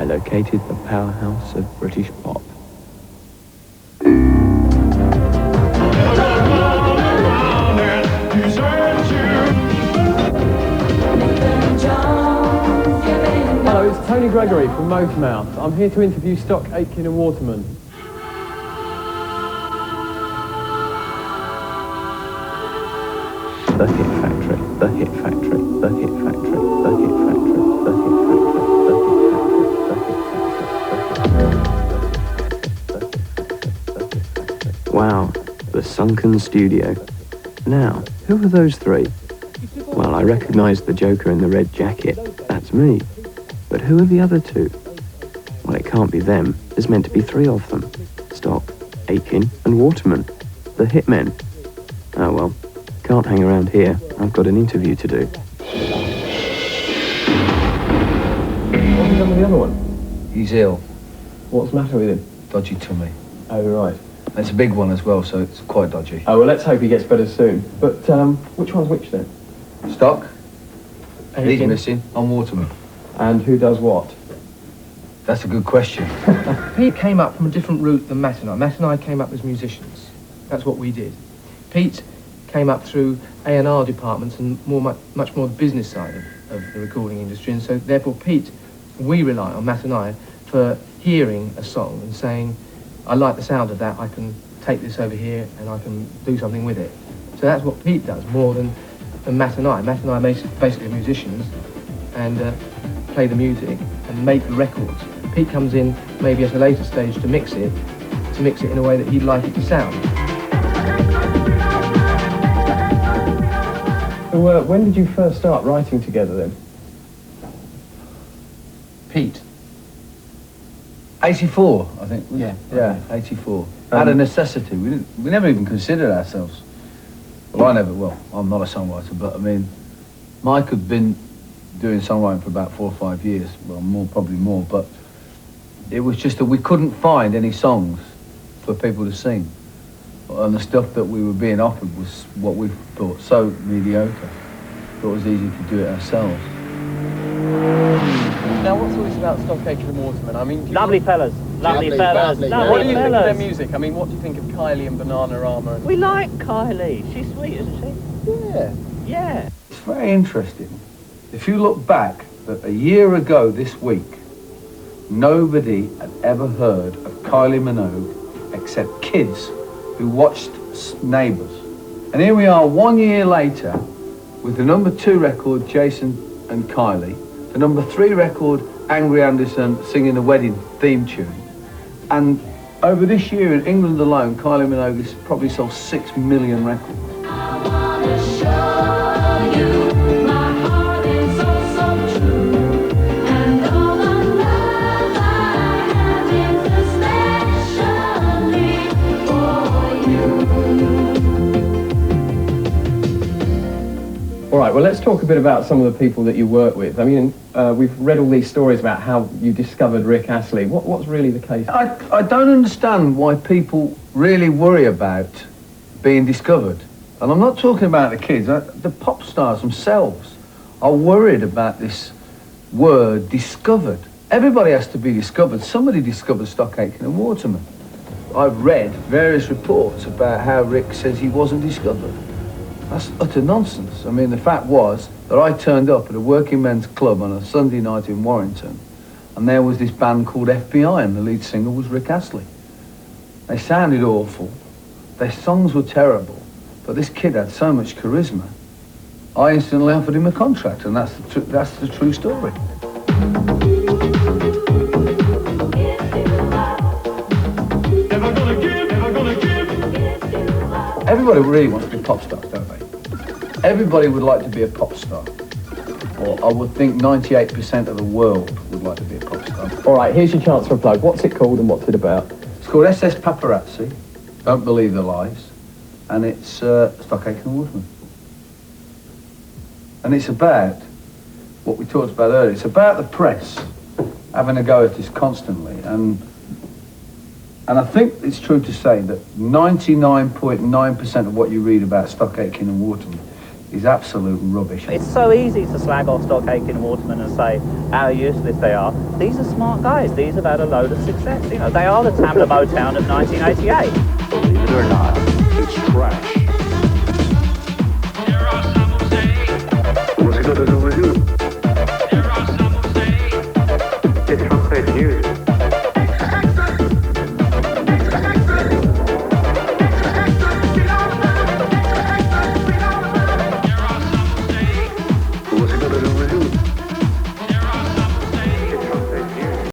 located the powerhouse of British pop. Hello, it's Tony Gregory from Motormouth. I'm here to interview Stock Pete Waterman. The Hit Factory, the Hit Factory, the Hit Factory, the Hit Factory, the Hit Factory, the Hit Factory. Wow, the sunken studio. Now, who are those three? Well, I recognise the Joker in the red jacket. That's me. But who are the other two? Well, it can't be them. There's meant to be three of them. Stock, Aiken and Waterman. The Hitmen. Oh well, can't hang around here. I've got an interview to do. What have you done with the other one? He's ill. What's the matter with him? Dodgy tummy. Oh, right. It's a big one as well, so it's quite dodgy. Oh, well, let's hope he gets better soon. But, which one's which then? Stock? He's Aiken. missing. I'm Waterman. And who does what? That's a good question. Pete came up from a different route than Matt and I. Matt and I came up as musicians. That's what we did. Pete came up through A&R departments and much more the business side of the recording industry, and so therefore Pete, we rely on, Matt and I, for hearing a song and saying, I like the sound of that, I can take this over here and I can do something with it. So that's what Pete does more than Matt and I. Matt and I are basically musicians and play the music and make the records. Pete comes in maybe at a later stage to mix it in a way that he'd like it to sound. So, when did you first start writing together then? Pete. 84, I think. Yeah. Yeah, 84. Out of necessity. We never even considered ourselves. Well, I'm not a songwriter, but I mean, Mike had been doing songwriting for about 4 or 5 years. Well, probably more, but it was just that we couldn't find any songs for people to sing. And the stuff that we were being offered was what we thought so mediocre. Thought it was easy to do it ourselves. Now, what's all this about Stock Pete Waterman? I mean, Lovely fellas. Lovely fellas. What Lovely do you think of their fellas. music? I mean, what do you think of Kylie and Bananarama? And... We like Kylie. She's sweet, isn't she? Yeah. Yeah. It's very interesting. If you look back, that a year ago this week, nobody had ever heard of Kylie Minogue except kids who watched Neighbours. And here we are 1 year later with the number 2 record, Jason and Kylie, the number 3 record, Angry Anderson singing the wedding theme tune. And over this year in England alone, Kylie Minogue has probably sold 6 million records. I wanna show you my heart is so true, and all the love I have is especially for you. All right, well, let's talk a bit about some of the people that you work with. I mean, we've read all these stories about how you discovered Rick Astley. What's really the case? I don't understand why people really worry about being discovered. And I'm not talking about the kids. The pop stars themselves are worried about this word, discovered. Everybody has to be discovered. Somebody discovered Stock Aitken and Waterman. I've read various reports about how Rick says he wasn't discovered. That's utter nonsense. I mean, the fact was that I turned up at a working men's club on a Sunday night in Warrington, and there was this band called FBI, and the lead singer was Rick Astley. They sounded awful. Their songs were terrible, but this kid had so much charisma. I instantly offered him a contract, and that's the true story. Everybody really wants to be pop stars, don't they? Everybody would like to be a pop star. Or I would think 98% of the world would like to be a pop star. All right, here's your chance for a plug. What's it called and what's it about? It's called SS Paparazzi, Don't Believe the Lies, and it's Stock Aitken and Waterman. And it's about what we talked about earlier. It's about the press having a go at us constantly, and I think it's true to say that 99.9% of what you read about Stock Aitken and Waterman is absolute rubbish. It's so easy to slag off Stock Aitken and Waterman and say how useless they are. These are smart guys. These have had a load of success. You know, they are the Tamla Motown of 1988. Believe it or not, it's trash. There are some who say, What's it got to do with you? there are some who say, It's from fake news.